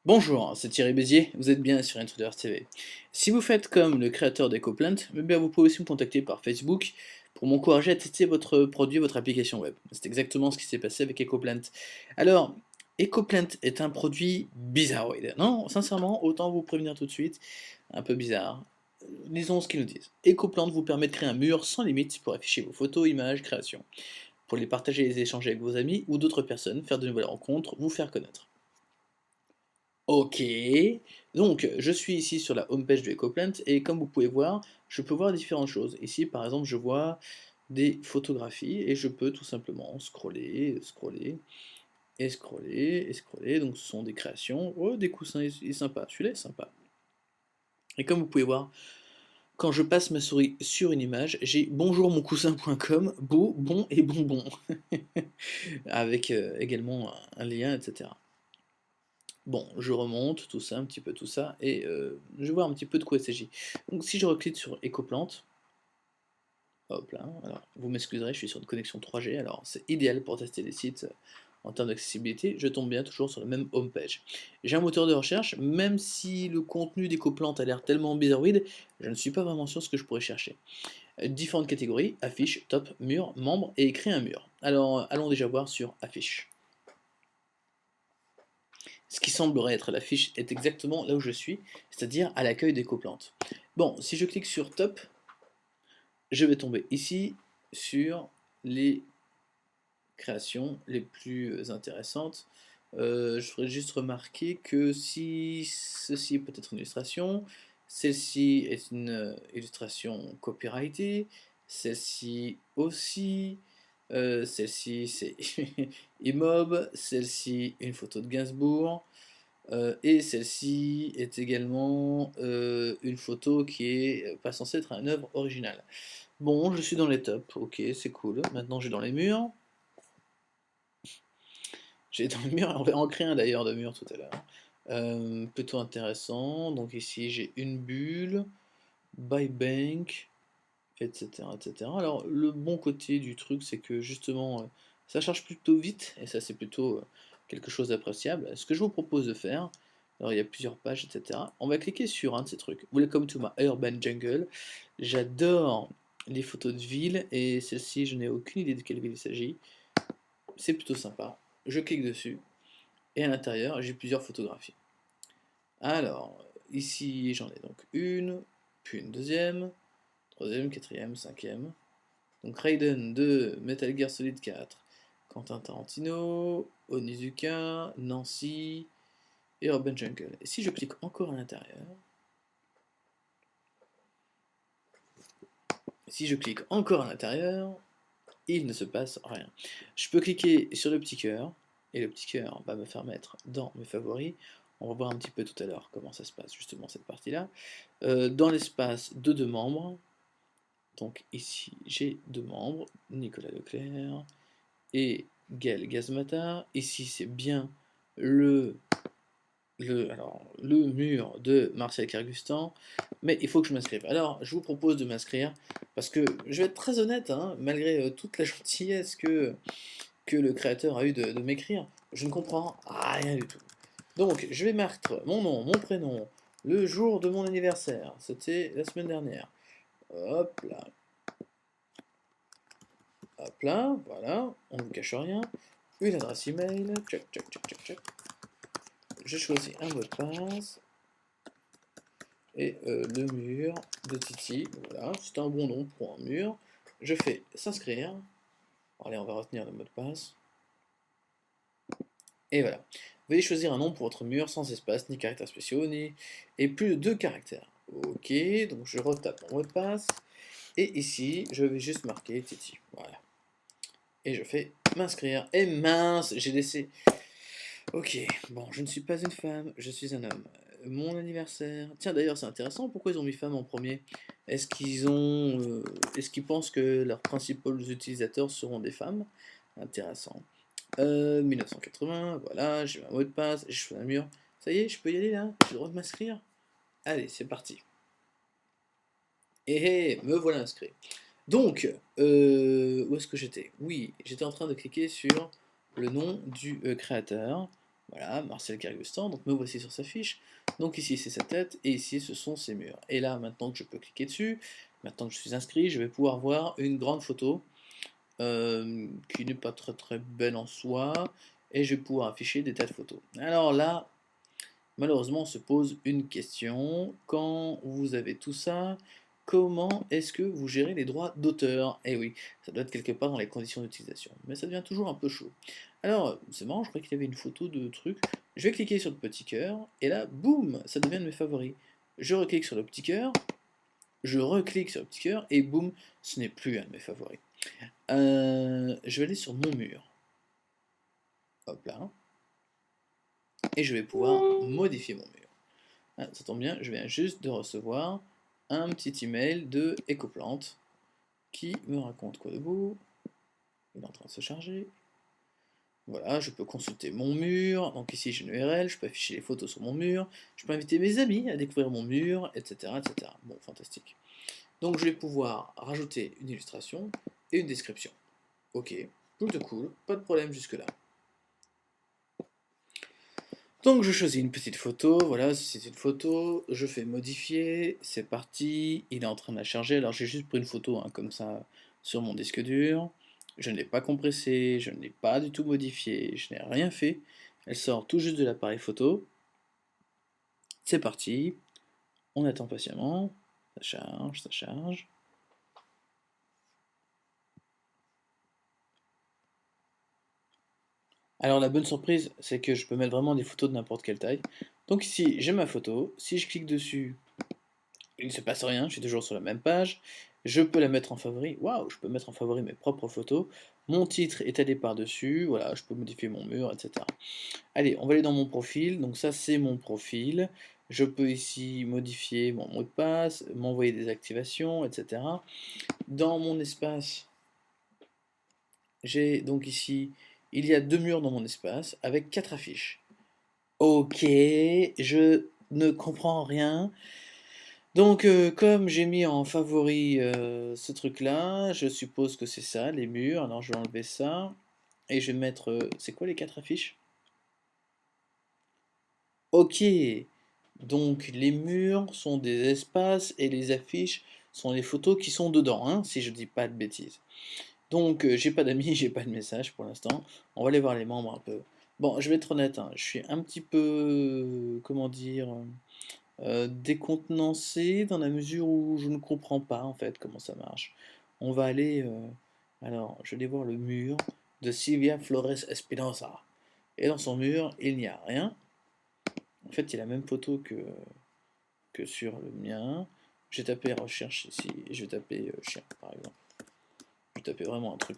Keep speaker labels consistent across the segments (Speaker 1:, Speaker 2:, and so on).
Speaker 1: Bonjour, c'est Thierry Bézier, vous êtes bien sur Intruder TV. Si vous faites comme le créateur d'EcoPlant, eh bien vous pouvez aussi me contacter par Facebook pour m'encourager à tester votre produit, votre application web. C'est exactement ce qui s'est passé avec EcoPlant. Alors, EcoPlant est un produit bizarroïde. Non, sincèrement, autant vous prévenir tout de suite, un peu bizarre. Lisons ce qu'ils nous disent. EcoPlant vous permet de créer un mur sans limite pour afficher vos photos, images, créations, pour les partager et les échanger avec vos amis ou d'autres personnes, faire de nouvelles rencontres, vous faire connaître. OK, donc je suis ici sur la homepage de EcoPlant et comme vous pouvez voir, je peux voir différentes choses. Ici, par exemple, je vois des photographies et je peux tout simplement scroller, scroller et scroller et scroller. Donc ce sont des créations. Oh, des coussins, il est sympa. Celui-là est sympa. Et comme vous pouvez voir, quand je passe ma souris sur une image, j'ai bonjourmoncoussin.com, beau, bon et bonbon, avec également un lien, etc. Bon, je remonte, tout ça, un petit peu tout ça, et je vais voir un petit peu de quoi il s'agit. Donc si je reclique sur Ecoplante, hop là, alors vous m'excuserez, je suis sur une connexion 3G, alors c'est idéal pour tester les sites en termes d'accessibilité, je tombe bien toujours sur la même homepage. J'ai un moteur de recherche, même si le contenu d'Ecoplante a l'air tellement bizarroïde, je ne suis pas vraiment sûr ce que je pourrais chercher. Différentes catégories, affiche, top, mur, membre, et créer un mur. Alors allons déjà voir sur affiche. Ce qui semblerait être l'affiche est exactement là où je suis, c'est-à-dire à l'accueil d'Ecoplantes. Bon, si je clique sur Top, je vais tomber ici sur les créations les plus intéressantes. Je voudrais juste remarquer que si ceci est peut-être une illustration, celle-ci est une illustration copyrightée, celle-ci aussi, celle-ci c'est Imob, celle-ci une photo de Gainsbourg, et celle-ci est également une photo qui est pas censée être une œuvre originale. Bon, je suis dans les tops, ok, c'est cool. Maintenant, j'ai dans les murs. J'ai dans les murs, on va en créer un d'ailleurs de mur tout à l'heure. Plutôt intéressant. Donc ici, j'ai une bulle, buy bank, etc., etc. Alors, le bon côté du truc, c'est que justement, ça charge plutôt vite, et ça, c'est plutôt quelque chose d'appréciable. Ce que je vous propose de faire, alors il y a plusieurs pages, etc. On va cliquer sur un de ces trucs. Welcome to my urban jungle. J'adore les photos de ville, et celle-ci, je n'ai aucune idée de quelle ville il s'agit. C'est plutôt sympa. Je clique dessus, et à l'intérieur, j'ai plusieurs photographies. Alors, ici, j'en ai donc une, puis une deuxième, troisième, quatrième, cinquième. Donc Raiden de Metal Gear Solid 4, Quentin Tarantino, Onizuka, Nancy et Urban Jungle. Et si je clique encore à l'intérieur, si je clique encore à l'intérieur, il ne se passe rien. Je peux cliquer sur le petit cœur, et le petit cœur va me faire mettre dans mes favoris. On va voir un petit peu tout à l'heure comment ça se passe, justement, cette partie-là. Dans l'espace de deux membres, donc ici j'ai deux membres, Nicolas Leclerc et Gaël Gazmata. Ici c'est bien le, le mur de Martial Kergustan, mais il faut que je m'inscrive. Alors je vous propose de m'inscrire, parce que je vais être très honnête, hein, malgré toute la gentillesse que le créateur a eu de m'écrire, je ne comprends rien du tout. Donc je vais mettre mon nom, mon prénom, le jour de mon anniversaire, c'était la semaine dernière. Hop là, hop là, voilà, on ne vous cache rien. Une adresse email, check, check, check, check, check. J'ai choisi un mot de passe et le mur de Titi. Voilà, c'est un bon nom pour un mur. Je fais s'inscrire. Allez, on va retenir le mot de passe. Et voilà. Veuillez choisir un nom pour votre mur sans espace, ni caractères spéciaux, ni et plus de deux caractères. Ok, donc je retape mon mot de passe. Et ici, je vais juste marquer Titi. Voilà. Et je fais m'inscrire. Et mince, j'ai laissé. Ok, bon, je ne suis pas une femme, je suis un homme. Mon anniversaire. Tiens, d'ailleurs, c'est intéressant, pourquoi ils ont mis femme en premier? Est-ce qu'ils pensent que leurs principaux utilisateurs seront des femmes? Intéressant. 1980, voilà, j'ai un mot de passe, j'ai choisi un mur. Ça y est, je peux y aller là? J'ai le droit de m'inscrire? Allez, c'est parti. Et me voilà inscrit. Donc, où est-ce que j'étais? Oui, j'étais en train de cliquer sur le nom du créateur. Voilà, Marcel Cargustan, donc me voici sur sa fiche. Donc ici c'est sa tête, et ici ce sont ses murs. Et là, maintenant que je peux cliquer dessus, maintenant que je suis inscrit, je vais pouvoir voir une grande photo, qui n'est pas très très belle en soi, et je vais pouvoir afficher des tas de photos. Alors là, malheureusement, on se pose une question. Quand vous avez tout ça, comment est-ce que vous gérez les droits d'auteur? Eh oui, ça doit être quelque part dans les conditions d'utilisation. Mais ça devient toujours un peu chaud. Alors, c'est marrant, je crois qu'il y avait une photo de truc. Je vais cliquer sur le petit cœur, et là, boum, ça devient de mes favoris. Je reclique sur le petit cœur, je reclique sur le petit cœur, et boum, ce n'est plus un de mes favoris. Je vais aller sur mon mur. Hop là. Et je vais pouvoir modifier mon mur. Ah, ça tombe bien, je viens juste de recevoir un petit email de Ecoplant qui me raconte quoi de beau. Il est en train de se charger. Voilà, je peux consulter mon mur. Donc ici j'ai une URL, je peux afficher les photos sur mon mur. Je peux inviter mes amis à découvrir mon mur, etc. etc. Bon, fantastique. Donc je vais pouvoir rajouter une illustration et une description. Ok, plutôt cool, pas de problème jusque-là. Donc je choisis une petite photo, voilà, c'est une photo, je fais modifier, c'est parti, il est en train de la charger, alors j'ai juste pris une photo comme ça sur mon disque dur, je ne l'ai pas compressée, je ne l'ai pas du tout modifiée, je n'ai rien fait, elle sort tout juste de l'appareil photo, c'est parti, on attend patiemment, ça charge, ça charge. Alors la bonne surprise, c'est que je peux mettre vraiment des photos de n'importe quelle taille. Donc ici, j'ai ma photo, si je clique dessus, il ne se passe rien, je suis toujours sur la même page. Je peux la mettre en favori. Waouh, je peux mettre en favori mes propres photos. Mon titre est allé par-dessus. Voilà, je peux modifier mon mur, etc. Allez, on va aller dans mon profil. Donc ça, c'est mon profil. Je peux ici modifier mon mot de passe, m'envoyer des activations, etc. Dans mon espace, j'ai donc ici, il y a 2 murs dans mon espace avec 4 affiches. Ok, je ne comprends rien. Donc, comme j'ai mis en favori ce truc-là, je suppose que c'est ça, les murs. Alors, je vais enlever ça. Et je vais mettre. C'est quoi les 4 affiches? Ok. Donc, les murs sont des espaces et les affiches sont les photos qui sont dedans, hein, si je dis pas de bêtises. Donc, j'ai pas d'amis, j'ai pas de message pour l'instant. On va aller voir les membres un peu. Bon, je vais être honnête, hein, je suis un petit peu. Comment dire. Décontenancé dans la mesure où je ne comprends pas en fait comment ça marche. On va aller, alors je vais voir le mur de Silvia Flores Espinosa. Et dans son mur, il n'y a rien. En fait, il y a la même photo que sur le mien. J'ai tapé recherche ici, et je vais taper chien par exemple. Je vais taper vraiment un truc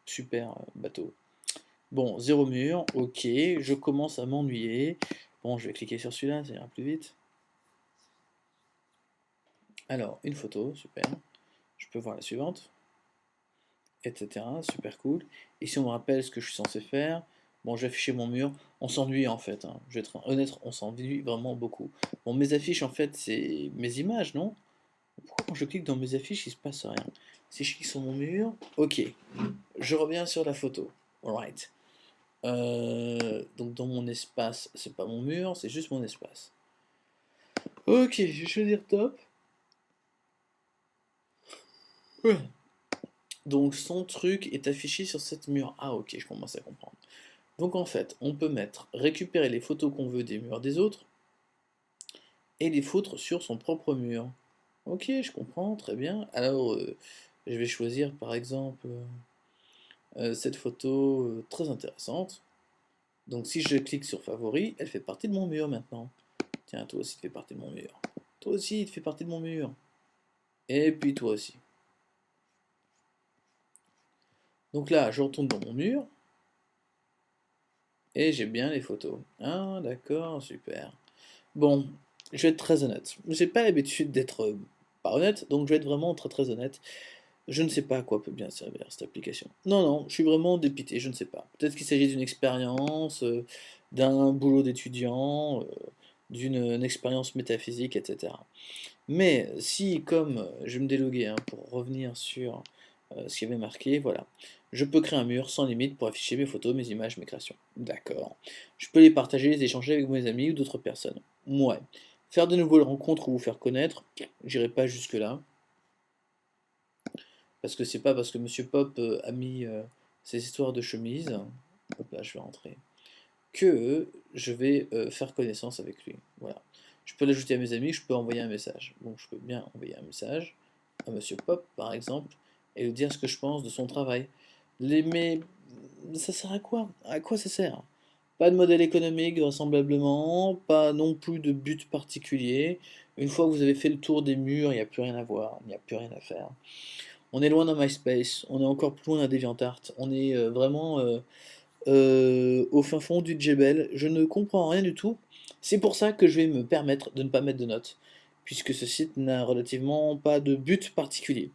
Speaker 1: super bateau. Bon, zéro mur, ok, je commence à m'ennuyer. Bon, je vais cliquer sur celui-là, ça ira plus vite. Alors, une photo, super. Je peux voir la suivante, etc. Super cool. Ici, on me rappelle ce que je suis censé faire. Bon, je vais afficher mon mur. On s'ennuie en fait, hein. Je vais être honnête, on s'ennuie vraiment beaucoup. Bon, mes affiches, en fait, c'est mes images, non? Pourquoi quand je clique dans mes affiches, il se passe rien? Si je clique sur mon mur, ok. Je reviens sur la photo. Alright. Donc dans mon espace, c'est pas mon mur, c'est juste mon espace. Ok, je vais choisir top. Ouais. Donc son truc est affiché sur cette mur. Ah ok, je commence à comprendre. Donc en fait, on peut mettre récupérer les photos qu'on veut des murs des autres et les foutre sur son propre mur. Ok, je comprends, très bien. Alors, je vais choisir par exemple cette photo très intéressante. Donc si je clique sur favori, elle fait partie de mon mur maintenant. Tiens, toi aussi tu fais partie de mon mur. Toi aussi tu fais partie de mon mur. Et puis toi aussi. Donc là, je retourne dans mon mur et j'ai bien les photos. Ah, d'accord, super. Bon, je vais être très honnête. J'ai pas l'habitude d'être pas honnête, donc je vais être vraiment très très honnête. Je ne sais pas à quoi peut bien servir cette application. Non, non, je suis vraiment dépité, je ne sais pas. Peut-être qu'il s'agit d'une expérience, d'un boulot d'étudiant, d'une expérience métaphysique, etc. Mais si, comme je vais me déloguer pour revenir sur ce qui avait marqué, voilà. Je peux créer un mur sans limite pour afficher mes photos, mes images, mes créations. D'accord. Je peux les partager, les échanger avec mes amis ou d'autres personnes. Ouais. Faire de nouvelles rencontres ou vous faire connaître, j'irai pas jusque-là. Parce que c'est pas parce que Monsieur Pop a mis ses histoires de chemise, hop là, je vais rentrer, que je vais faire connaissance avec lui. Voilà. Je peux l'ajouter à mes amis, je peux envoyer un message. Donc je peux bien envoyer un message à Monsieur Pop, par exemple, et lui dire ce que je pense de son travail. Mais ça sert à quoi? À quoi ça sert? Pas de modèle économique, vraisemblablement, pas non plus de but particulier. Une fois que vous avez fait le tour des murs, il n'y a plus rien à voir, il n'y a plus rien à faire. On est loin d'un MySpace, on est encore plus loin d'un DeviantArt, on est vraiment au fin fond du Djebel. Je ne comprends rien du tout. C'est pour ça que je vais me permettre de ne pas mettre de notes, puisque ce site n'a relativement pas de but particulier.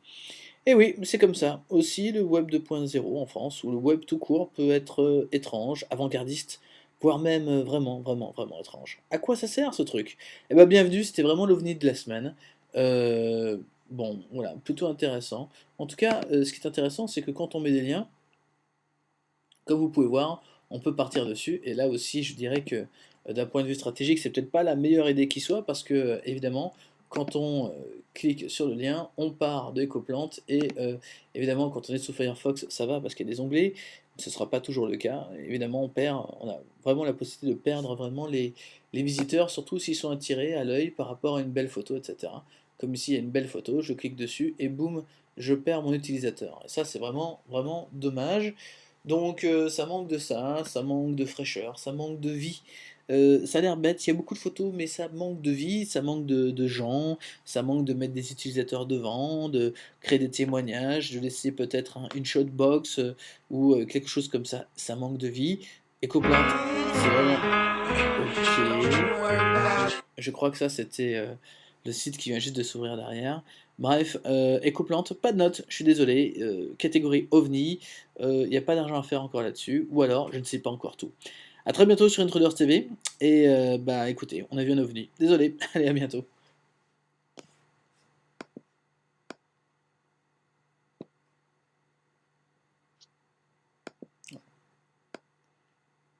Speaker 1: Et oui, c'est comme ça. Aussi, le web 2.0 en France, ou le web tout court, peut être étrange, avant-gardiste, voire même vraiment, vraiment, vraiment étrange. À quoi ça sert ce truc? Eh ben bienvenue, c'était vraiment l'ovni de la semaine. Euh, bon, voilà, plutôt intéressant. En tout cas, ce qui est intéressant, c'est que quand on met des liens, comme vous pouvez voir, on peut partir dessus. Et là aussi, je dirais que d'un point de vue stratégique, c'est peut-être pas la meilleure idée qui soit parce que, évidemment, quand on clique sur le lien, on part de Ecoplant et évidemment, quand on est sous Firefox, ça va parce qu'il y a des onglets. Ce ne sera pas toujours le cas. Évidemment, on a vraiment la possibilité de perdre vraiment les visiteurs, surtout s'ils sont attirés à l'œil par rapport à une belle photo, etc. Comme ici, il y a une belle photo, je clique dessus et boum, je perds mon utilisateur. Et ça, c'est vraiment, vraiment dommage. Donc ça manque de ça manque de fraîcheur, ça manque de vie. Ça a l'air bête, il y a beaucoup de photos, mais ça manque de vie, ça manque de gens, ça manque de mettre des utilisateurs devant, de créer des témoignages, de laisser peut-être une shotbox ou quelque chose comme ça. Ça manque de vie. Ecoplant, c'est vraiment... Ok. Je crois que ça, c'était le site qui vient juste de s'ouvrir derrière. Bref, Ecoplante, pas de notes, je suis désolé. Catégorie OVNI, il n'y a pas d'argent à faire encore là-dessus. Ou alors, je ne sais pas encore tout. A très bientôt sur Intruders TV. Et bah écoutez, on a vu un OVNI. Désolé, allez, à bientôt.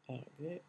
Speaker 1: Arrivé.